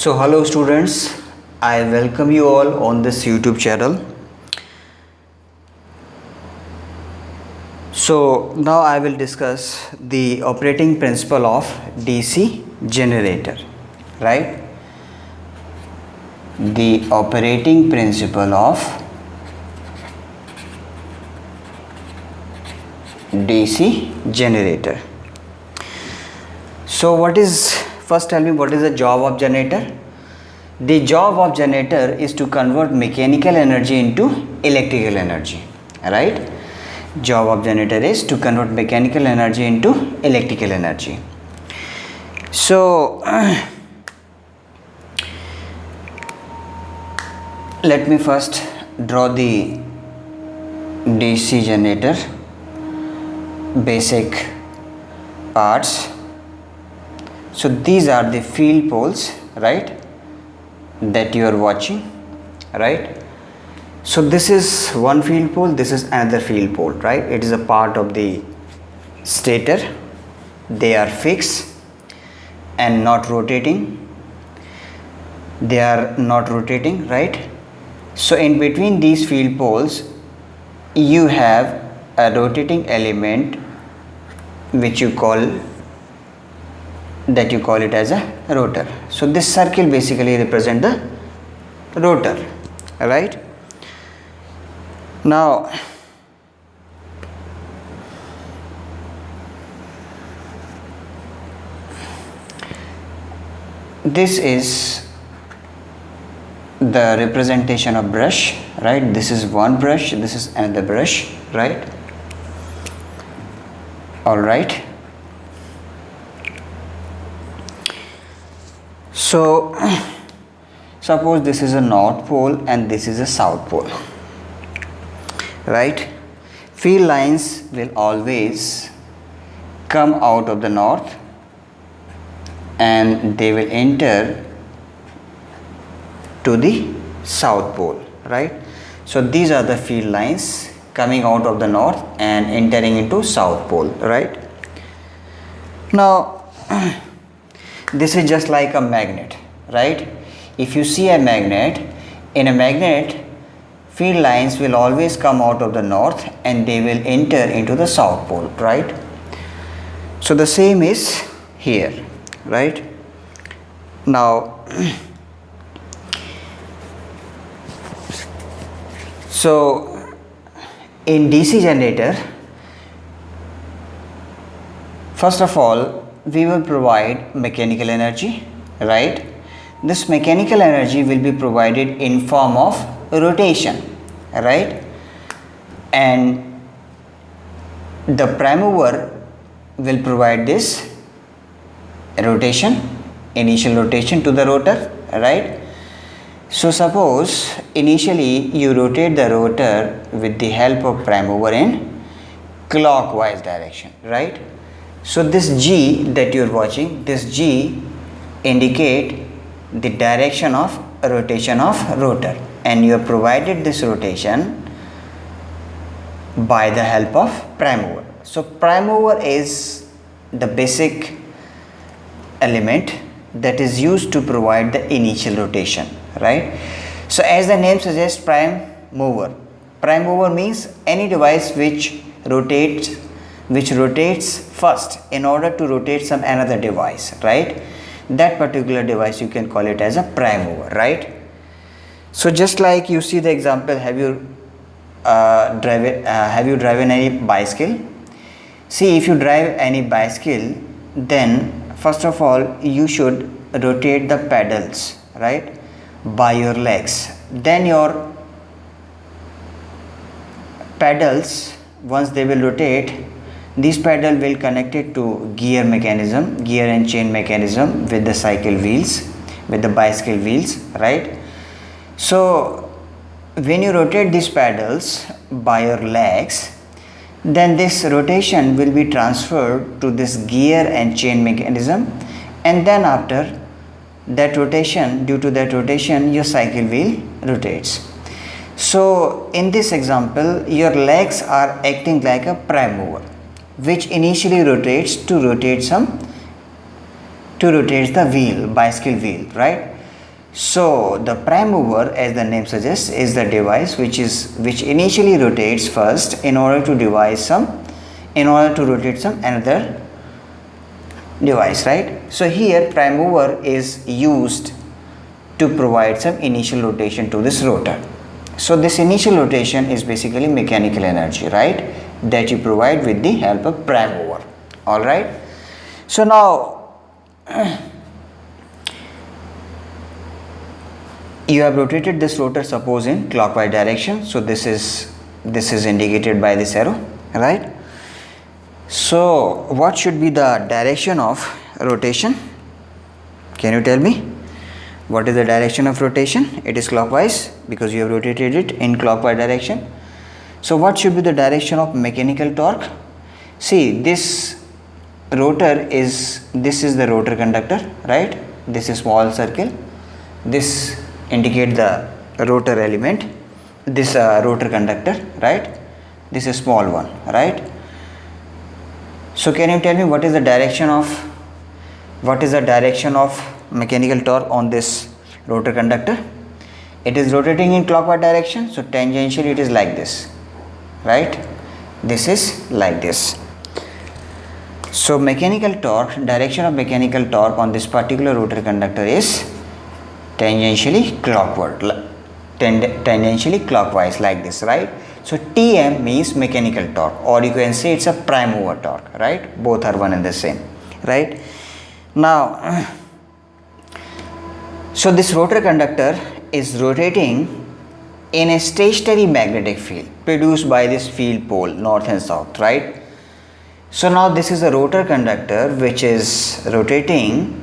So hello students, I welcome you all on this YouTube channel. So now I will discuss the operating principle of DC generator, right? The operating principle of DC generator. So first tell me what is the job of generator? The job of generator is to convert mechanical energy into electrical energy, right? Job of generator is to convert mechanical energy into electrical energy. So let me first draw the DC generator basic parts. So these are the field poles, right, that you are watching, right? So this is one field pole, this is another field pole, right? It is a part of the stator. They are fixed and not rotating. They are not rotating, right? So in between these field poles you have a rotating element which you call it as a rotor. So this circle basically represent the rotor, right? Now this is the representation of brush, right? This is one brush, this is another brush, right? All right. So suppose this is a north pole and this is a south pole, right? Field lines will always come out of the north and they will enter to the south pole, right? So these are the field lines coming out of the north and entering into south pole, right? Now this is just like a magnet, right? If you see a magnet, in a magnet field lines will always come out of the north and they will enter into the south pole, right? So the same is here, right? Now so in DC generator, first of all we will provide mechanical energy, right? This mechanical energy will be provided in form of rotation, right? And the prime mover will provide this rotation, initial rotation to the rotor, right? So suppose initially you rotate the rotor with the help of prime mover in clockwise direction, right? So this G that you are watching, this G indicate the direction of rotation of rotor, and you have provided this rotation by the help of prime mover. So prime mover is the basic element that is used to provide the initial rotation, right? So as the name suggests, prime mover means any device which rotates first in order to rotate some another device, right? That particular device you can call it as a prime mover, right? So just like you see the example, have you driven any bicycle? See, if you drive any bicycle, then first of all you should rotate the pedals, right, by your legs. Then your pedals, once they will rotate, this pedal will connect it to gear and chain mechanism with the cycle wheels, with the bicycle wheels, right? So when you rotate these pedals by your legs, then this rotation will be transferred to this gear and chain mechanism, and then after that rotation, due to that rotation, your cycle wheel rotates. So in this example, your legs are acting like a prime mover, which initially rotates to rotate the wheel, bicycle wheel, right? So the prime mover, as the name suggests, is the device which initially rotates first in order to rotate some another device, right? So here prime mover is used to provide some initial rotation to this rotor. So this initial rotation is basically mechanical energy, right, that you provide with the help of prime mover. All right. So now you have rotated this rotor, suppose in clockwise direction. So this is indicated by this arrow, right? So what should be the direction of rotation? Can you tell me what is the direction of rotation? It is clockwise because you have rotated it in clockwise direction. So what should be the direction of mechanical torque? See, this is the rotor conductor, right? This is small circle. This indicate the rotor element, this rotor conductor, right? This is small one, right? So can you tell me what is the direction of mechanical torque on this rotor conductor? It is rotating in clockwise direction, so tangentially it is like this, right? This is like this. So mechanical torque, direction of mechanical torque on this particular rotor conductor is tangentially clockwise like this, right? So Tm means mechanical torque, or you can say it's a prime mover torque, right? Both are one and the same, right? Now so this rotor conductor is rotating in a stationary magnetic field produced by this field pole north and south, right? So now this is a rotor conductor which is rotating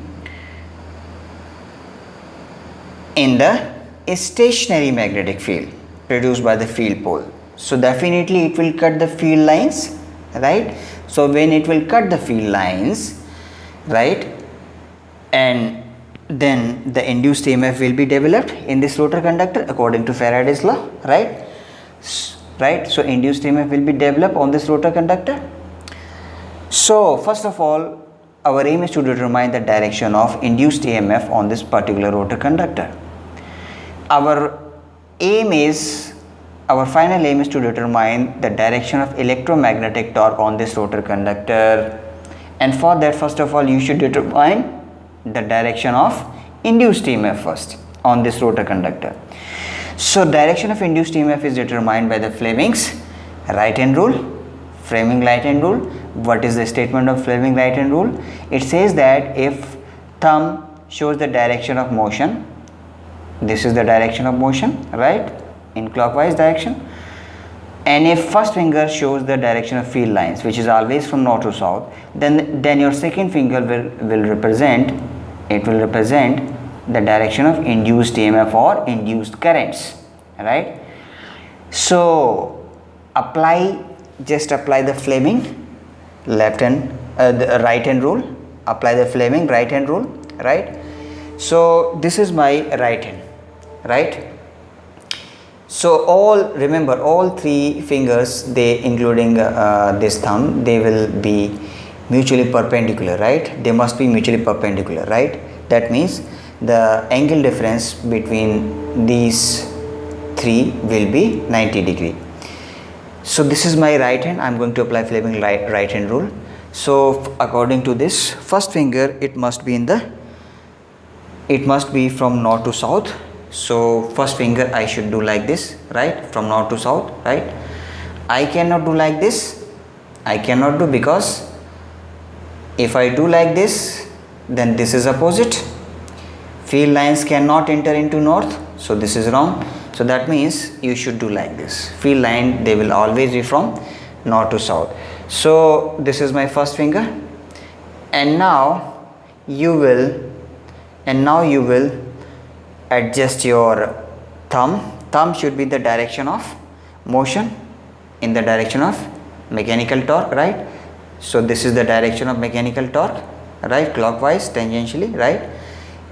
in the stationary magnetic field produced by the field pole. So definitely it will cut the field lines, right? So when it will cut the field lines, right, and then the induced EMF will be developed in this rotor conductor according to Faraday's law, right? So induced EMF will be developed on this rotor conductor. So first of all, our aim is to determine the direction of induced EMF on this particular rotor conductor. Our final aim is to determine the direction of electromagnetic torque on this rotor conductor, and for that, first of all, you should determine the direction of induced EMF first on this rotor conductor. So direction of induced EMF is determined by the Fleming's right hand rule. Fleming right hand rule. What is the statement of Fleming right hand rule? It says that if thumb shows the direction of motion, this is the direction of motion, right, in clockwise direction, and if first finger shows the direction of field lines, which is always from north to south, then your second finger will represent the direction of induced EMF or induced currents, right? So just apply the Fleming right hand rule. Apply the Fleming right hand rule, right? So this is my right hand, right? So remember all three fingers, including this thumb, they will be mutually perpendicular, right? They must be mutually perpendicular, right? That means the angle difference between these three will be 90 degree. So this is my right hand. I am going to apply Fleming right hand rule. So according to this, first finger, it must be from north to south. So first finger I should do like this, right, from north to south, right? I cannot do like this. I cannot do, because if I do like this, then this is opposite. Field lines cannot enter into north, so this is wrong. So that means you should do like this. Field line, they will always be from north to south. So this is my first finger, and now you will adjust your thumb. Thumb should be the direction of motion in the direction of mechanical torque, right? So this is the direction of mechanical torque, right, clockwise, tangentially, right?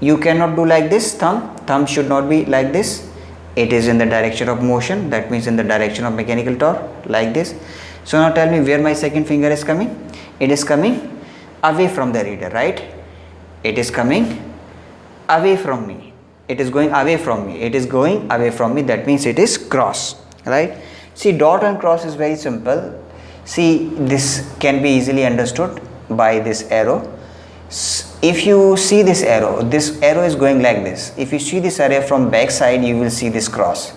You cannot do like this. Thumb should not be like this. It is in the direction of motion, that means in the direction of mechanical torque, like this. So now tell me where my second finger is coming. It is coming away from the reader, right? It is coming away from me. it is going away from me, it is going away from me, that means it is cross, right? See, dot and cross is very simple. See, this can be easily understood by this arrow. If you see this arrow is going like this. If you see this arrow from back side, you will see this cross.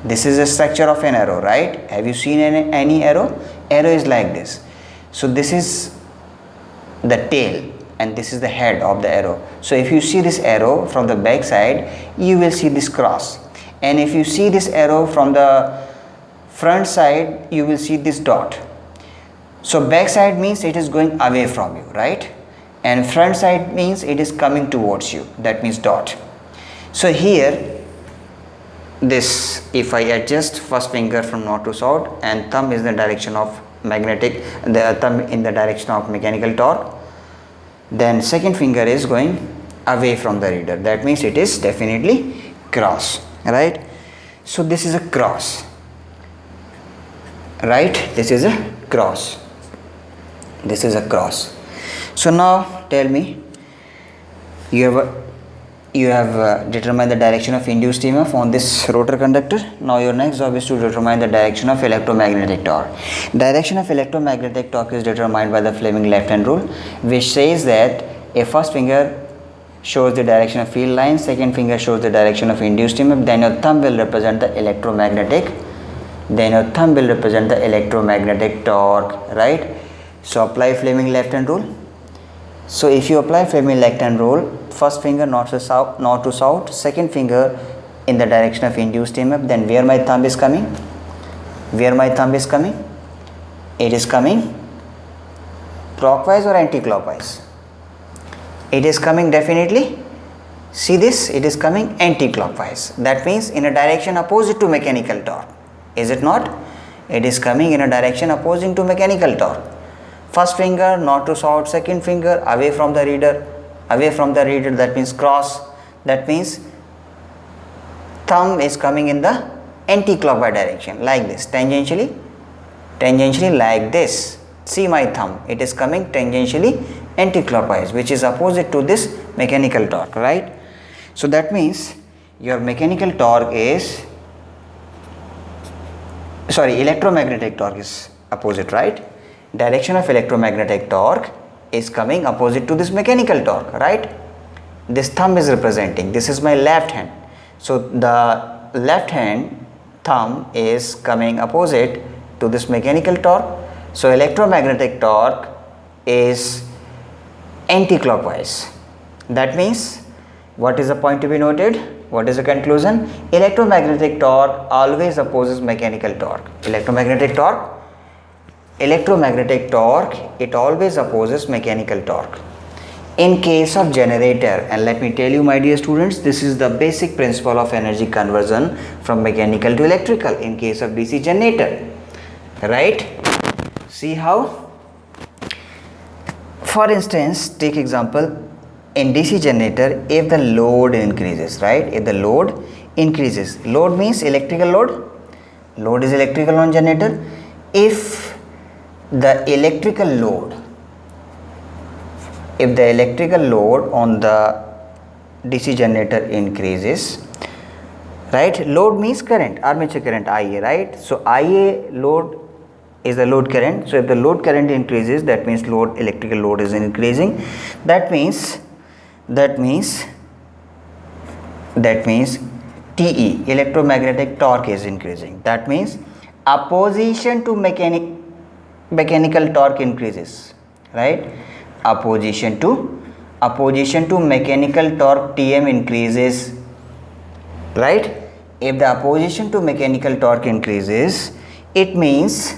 This is a structure of an arrow, right? Have you seen any arrow? Arrow is like this. So this is the tail and this is the head of the arrow. So if you see this arrow from the back side, you will see this cross, and if you see this arrow from the front side, you will see this dot. So back side means it is going away from you, right? And front side means it is coming towards you, that means dot. So here, this, if I adjust first finger from north to south and thumb is the direction of magnetic, the thumb in the direction of mechanical torque, then second finger is going away from the reader, that means it is definitely cross, right? So this is a cross, right? This is a cross, this is a cross. So now tell me, you have determined the direction of induced EMF on this rotor conductor. Now your next job is to determine the direction of electromagnetic torque. Direction of electromagnetic torque is determined by the Fleming left hand rule, which says that a first finger shows the direction of field line, second finger shows the direction of induced EMF, then your thumb will represent the electromagnetic torque, right? So apply Fleming left hand rule. So if you apply Fleming left hand rule, first finger north to south, second finger in the direction of induced EMF, then where my thumb is coming? It is coming clockwise or anti-clockwise? It is coming definitely, see this, it is coming anti-clockwise. That means in a direction opposite to mechanical torque. Is it not? It is coming in a direction opposing to mechanical torque. First finger north to south, second finger away from the reader, that means cross, that means thumb is coming in the anti-clockwise direction, like this, tangentially like this. See my thumb, it is coming tangentially anti-clockwise, which is opposite to this mechanical torque, right? So that means your mechanical torque is, electromagnetic torque is opposite, right? Direction of electromagnetic torque is coming opposite to this mechanical torque, right? This thumb is representing, this is my left hand, so the left hand thumb is coming opposite to this mechanical torque. So electromagnetic torque is anti-clockwise. That means, what is the point to be noted? What is the conclusion? Electromagnetic torque always opposes mechanical torque. Electromagnetic torque, it always opposes mechanical torque. In case of generator, and let me tell you my dear students, this is the basic principle of energy conversion from mechanical to electrical in case of DC generator, right? See how? For instance, take example, in DC generator, if the load increases, right? If the load increases, load means electrical load is electrical on generator. If the electrical load on the DC generator increases, right? Load means current, armature current, IA, right? So IA load is the load current. So if the load current increases, that means electrical load is increasing. That means TE, electromagnetic torque, is increasing. That means opposition to mechanical torque increases, right? Opposition to mechanical torque, TM, increases, right? If the opposition to mechanical torque increases, it means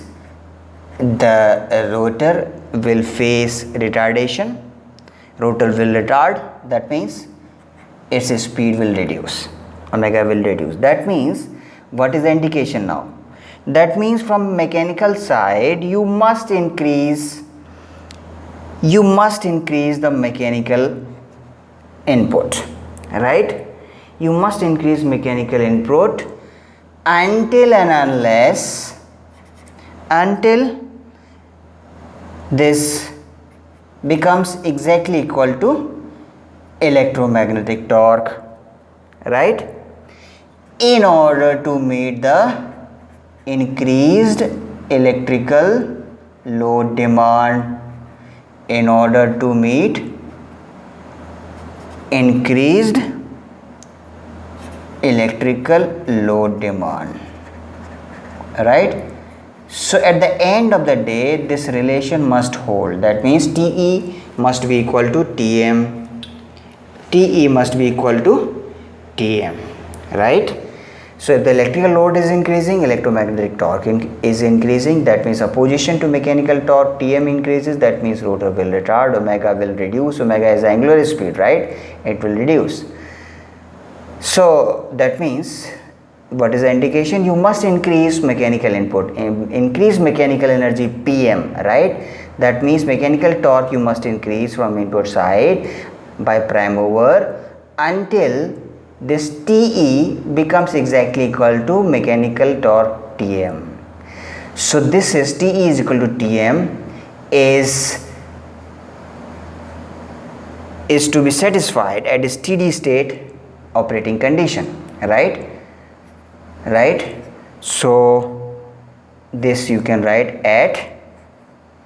the rotor will face retardation, rotor will retard, that means its speed will reduce, omega will reduce. That means, what is the indication now? That means from mechanical side, you must increase the mechanical input, right? You must increase mechanical input until this becomes exactly equal to electromagnetic torque, right? In order to meet the increased electrical load demand, in order to meet increased electrical load demand, right? So at the end of the day, this relation must hold. That means TE must be equal to TM, TE must be equal to TM, right? So if the electrical load is increasing, electromagnetic torque is increasing. That means opposition to mechanical torque, TM increases. That means rotor will retard, omega will reduce. Omega is angular speed, right? It will reduce. So that means, what is the indication? You must increase mechanical input, increase mechanical energy PM, right? That means mechanical torque you must increase from input side by prime mover until this TE becomes exactly equal to mechanical torque TM. So this is TE is equal to TM is to be satisfied at a steady state operating condition, right? So this you can write at,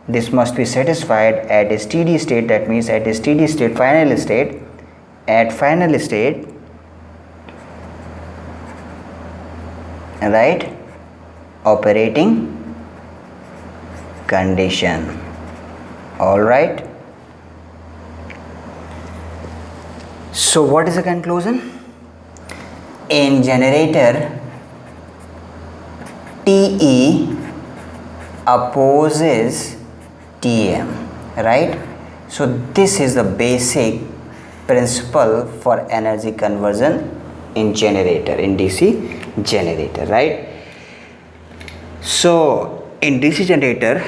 this must be satisfied at a steady state. That means at a steady state, final state, at final state, right, operating condition. All right. So what is the conclusion? In generator, TE opposes TM, right? So this is the basic principle for energy conversion in generator, in DC generator, right? So in DC generator,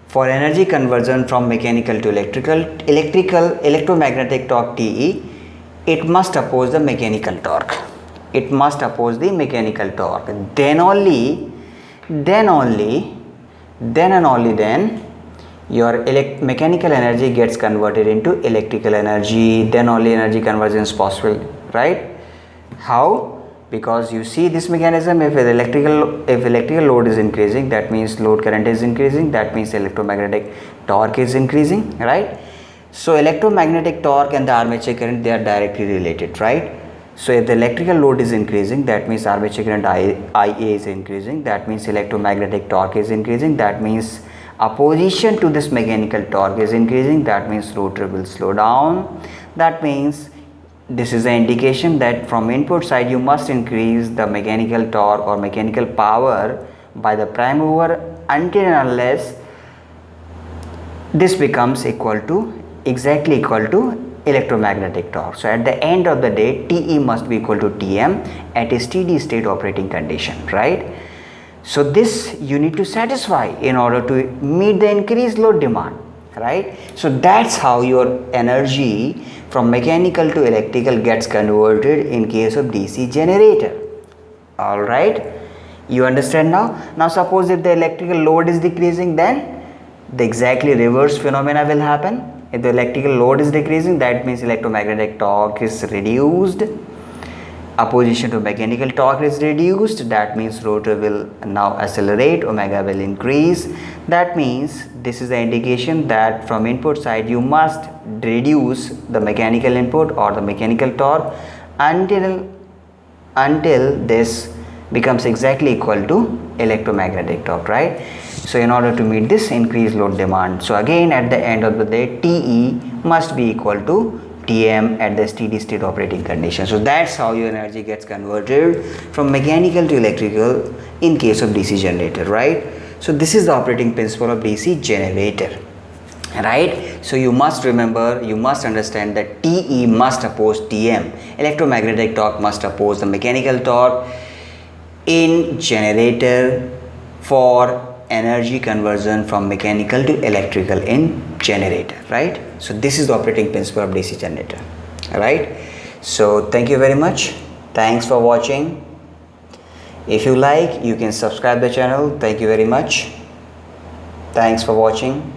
for energy conversion from mechanical to electromagnetic torque TE, it must oppose the mechanical torque. It must oppose the mechanical torque. Then your mechanical energy gets converted into electrical energy. Then only energy conversion is possible, right? How? Because you see this mechanism, if electrical load is increasing, that means load current is increasing, that means electromagnetic torque is increasing, right? So electromagnetic torque and the armature current, they are directly related, right? So if the electrical load is increasing, that means armature current IA is increasing, that means electromagnetic torque is increasing, that means opposition to this mechanical torque is increasing, that means rotor will slow down. That means this is an indication that from input side you must increase the mechanical torque or mechanical power by the prime mover until and unless this becomes exactly equal to electromagnetic torque. So at the end of the day, TE must be equal to TM at a steady state operating condition, right? So this you need to satisfy in order to meet the increased load demand, right? So that's how your energy from mechanical to electrical gets converted in case of DC generator. All right, you understand now? Now suppose if the electrical load is decreasing, then the exactly reverse phenomena will happen. If the electrical load is decreasing, that means electromagnetic torque is reduced, opposition to mechanical torque is reduced, that means rotor will now accelerate, omega will increase. That means this is the indication that from input side you must reduce the mechanical input or the mechanical torque until this becomes exactly equal to electromagnetic torque, right? So in order to meet this increased load demand, so again at the end of the day, TE must be equal to TM at the steady state operating condition. So that's how your energy gets converted from mechanical to electrical in case of DC generator, right? So this is the operating principle of DC generator, right? So you must remember, you must understand that TE must oppose TM, electromagnetic torque must oppose the mechanical torque in generator for energy conversion from mechanical to electrical in generator, right? So this is the operating principle of DC generator, right? So thank you very much. Thanks for watching. If you like, you can subscribe the channel. Thank you very much. Thanks for watching.